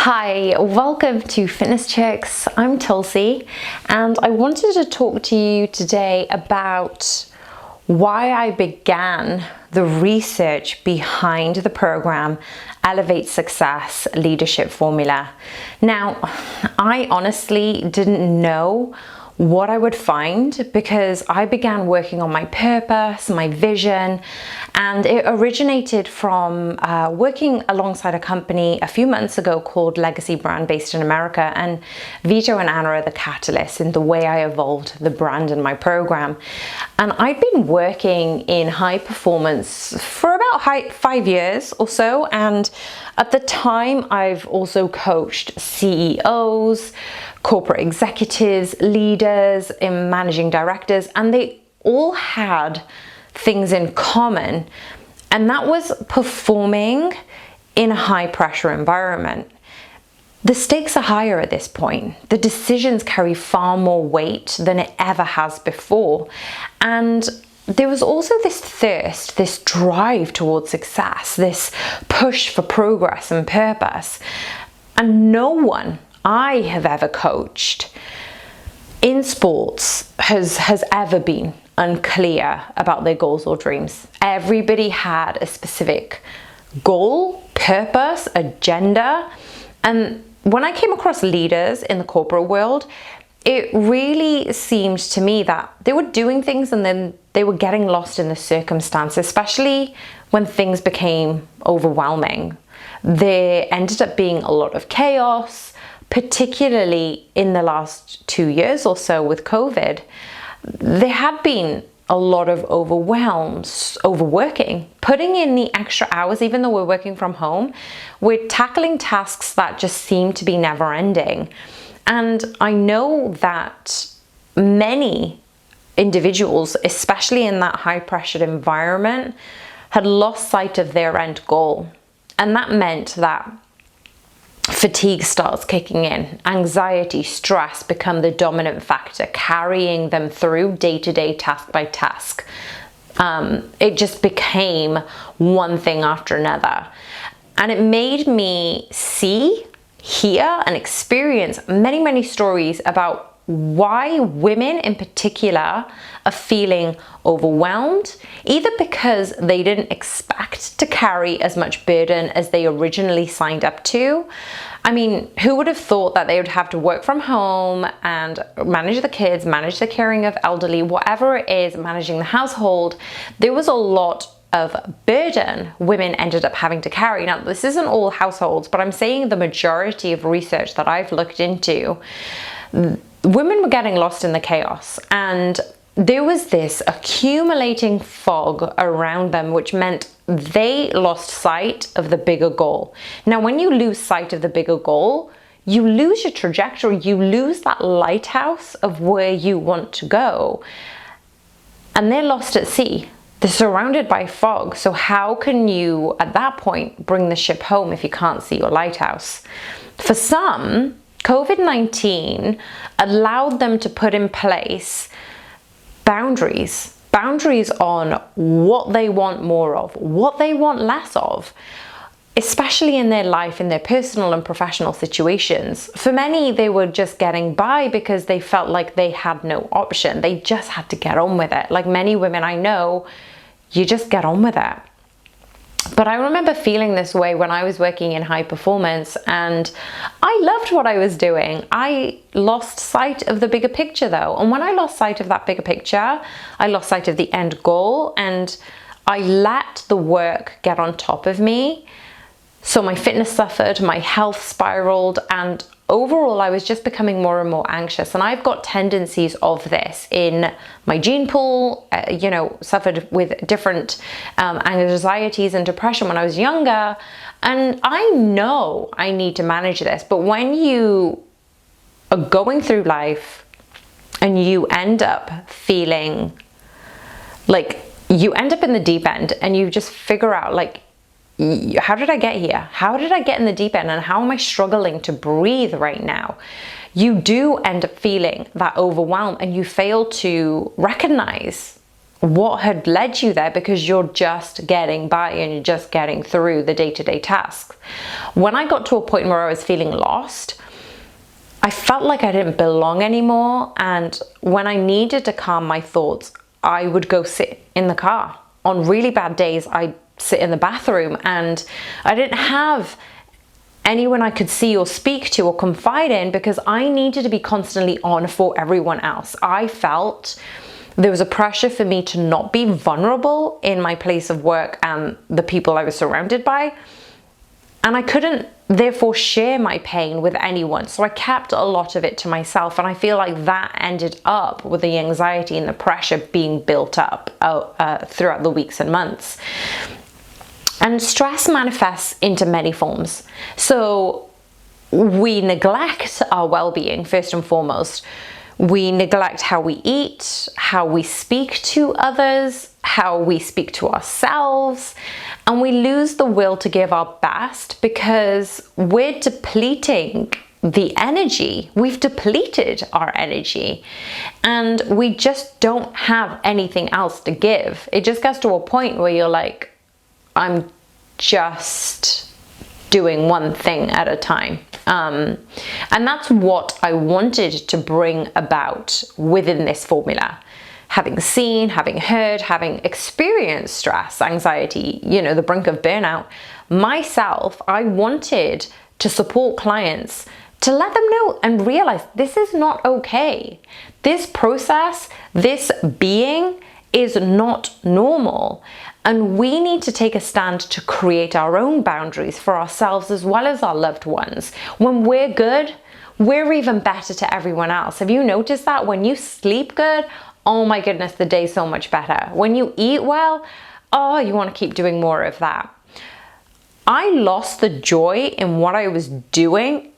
Hi, welcome to Fitness Chicks. I'm Tulsi, and I wanted to talk to you today about why I began the research behind the program Elevate Success Leadership Formula. Now, I honestly didn't know what I would find because I began working on my purpose, my vision, and it originated from working alongside a company a few months ago called Legacy Brand based in America, and Vito and Anna are the catalyst in the way I evolved the brand and my program. And I've been working in high performance for about 5 years or so, and at the time I've also coached CEOs, corporate executives, leaders, and managing directors, and they all had things in common, and that was performing in a high pressure environment. The stakes are higher at this point. The decisions carry far more weight than it ever has before. And there was also this thirst, this drive towards success, this push for progress and purpose. And no one I have ever coached in sports has ever been unclear about their goals or dreams. Everybody had a specific goal, purpose, agenda. And when I came across leaders in the corporate world, it really seemed to me that they were doing things and then they were getting lost in the circumstance, especially when things became overwhelming. There ended up being a lot of chaos, particularly in the last 2 years or so with COVID. There had been a lot of overworking, putting in the extra hours, even though we're working from home. We're tackling tasks that just seem to be never ending. And I know that many individuals, especially in that high pressured environment, had lost sight of their end goal. And that meant that fatigue starts kicking in, anxiety, stress become the dominant factor, carrying them through day-to-day, task by task. It just became one thing after another. And it made me see, hear, and experience many, many stories about why women in particular are feeling overwhelmed, either because they didn't expect to carry as much burden as they originally signed up to. I mean, who would have thought that they would have to work from home and manage the kids, manage the caring of elderly, whatever it is, managing the household. There was a lot of burden women ended up having to carry. Now, this isn't all households, but I'm saying the majority of research that I've looked into, women were getting lost in the chaos, and there was this accumulating fog around them, which meant they lost sight of the bigger goal. Now, when you lose sight of the bigger goal, you lose your trajectory, you lose that lighthouse of where you want to go, and they're lost at sea. They're surrounded by fog. So how can you, at that point, bring the ship home if you can't see your lighthouse? For some, COVID-19 allowed them to put in place boundaries on what they want more of, what they want less of, especially in their life, in their personal and professional situations. For many, they were just getting by because they felt like they had no option. They just had to get on with it. Like many women I know, you just get on with it. But I remember feeling this way when I was working in high performance, and I loved what I was doing. I lost sight of the bigger picture though. And when I lost sight of that bigger picture, I lost sight of the end goal, and I let the work get on top of me. So my fitness suffered, my health spiraled, and overall I was just becoming more and more anxious. And I've got tendencies of this in my gene pool, suffered with different anxieties and depression when I was younger. And I know I need to manage this, but when you are going through life and you end up feeling like you end up in the deep end, and you just figure out like, how did I get here? How did I get in the deep end? And how am I struggling to breathe right now? You do end up feeling that overwhelm, and you fail to recognize what had led you there, because you're just getting by and you're just getting through the day-to-day tasks. When I got to a point where I was feeling lost, I felt like I didn't belong anymore. And when I needed to calm my thoughts, I would go sit in the car. On really bad days, I'd sit in the bathroom, and I didn't have anyone I could see or speak to or confide in, because I needed to be constantly on for everyone else. I felt there was a pressure for me to not be vulnerable in my place of work and the people I was surrounded by. And I couldn't therefore share my pain with anyone. So I kept a lot of it to myself. And I feel like that ended up with the anxiety and the pressure being built up throughout the weeks and months. And stress manifests into many forms. So we neglect our well-being first and foremost. We neglect how we eat, how we speak to others, how we speak to ourselves, and we lose the will to give our best because we're depleting the energy. We've depleted our energy and we just don't have anything else to give. It just gets to a point where you're like, I'm just doing one thing at a time. And that's what I wanted to bring about within this formula. Having seen, having heard, having experienced stress, anxiety, the brink of burnout, myself, I wanted to support clients to let them know and realize this is not okay. This process, this being is not normal. And we need to take a stand to create our own boundaries for ourselves as well as our loved ones. When we're good, we're even better to everyone else. Have you noticed that? When you sleep good, oh my goodness, the day's so much better. When you eat well, oh, you want to keep doing more of that. I lost the joy in what I was doing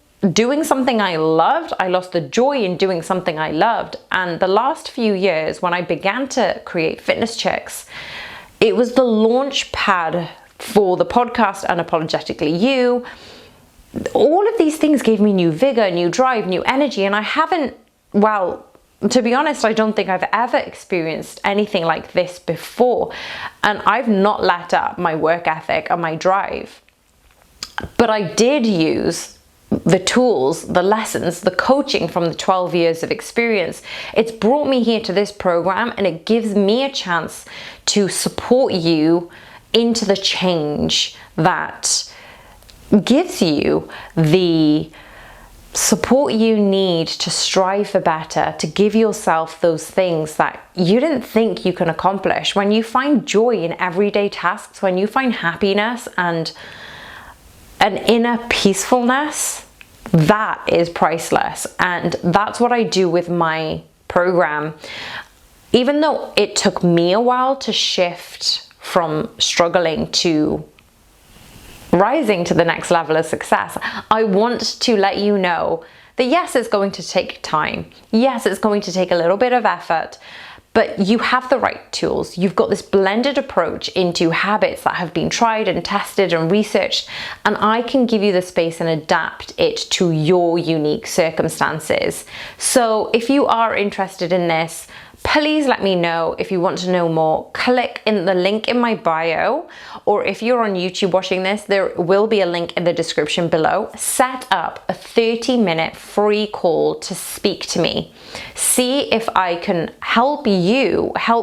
something I loved. I lost the joy in doing something I loved. And the last few years when I began to create Fitness Chicks, it was the launch pad for the podcast Unapologetically You. All of these things gave me new vigor, new drive, new energy. And I haven't, to be honest, I don't think I've ever experienced anything like this before. And I've not let up my work ethic and my drive. But I did use the tools, the lessons, the coaching from the 12 years of experience. It's brought me here to this program, and it gives me a chance to support you into the change that gives you the support you need to strive for better, to give yourself those things that you didn't think you can accomplish. When you find joy in everyday tasks, when you find happiness and an inner peacefulness, that is priceless. And that's what I do with my program. Even though it took me a while to shift from struggling to rising to the next level of success, I want to let you know that yes, it's going to take time. Yes, it's going to take a little bit of effort, but you have the right tools. You've got this blended approach into habits that have been tried and tested and researched, and I can give you the space and adapt it to your unique circumstances. So if you are interested in this, please let me know. If you want to know more, click in the link in my bio, or if you're on YouTube watching this, there will be a link in the description below. Set up a 30-minute free call to speak to me. See if I can help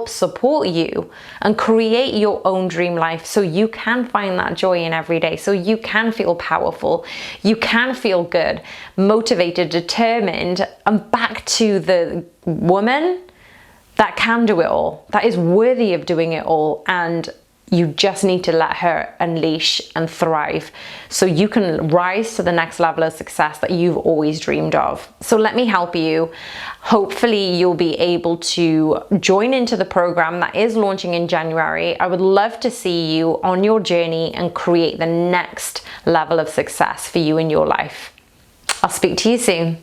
support you and create your own dream life so you can find that joy in every day, so you can feel powerful, you can feel good, motivated, determined, and back to the woman that can do it all, that is worthy of doing it all, and you just need to let her unleash and thrive so you can rise to the next level of success that you've always dreamed of. So let me help you. Hopefully you'll be able to join into the program that is launching in January. I would love to see you on your journey and create the next level of success for you in your life. I'll speak to you soon.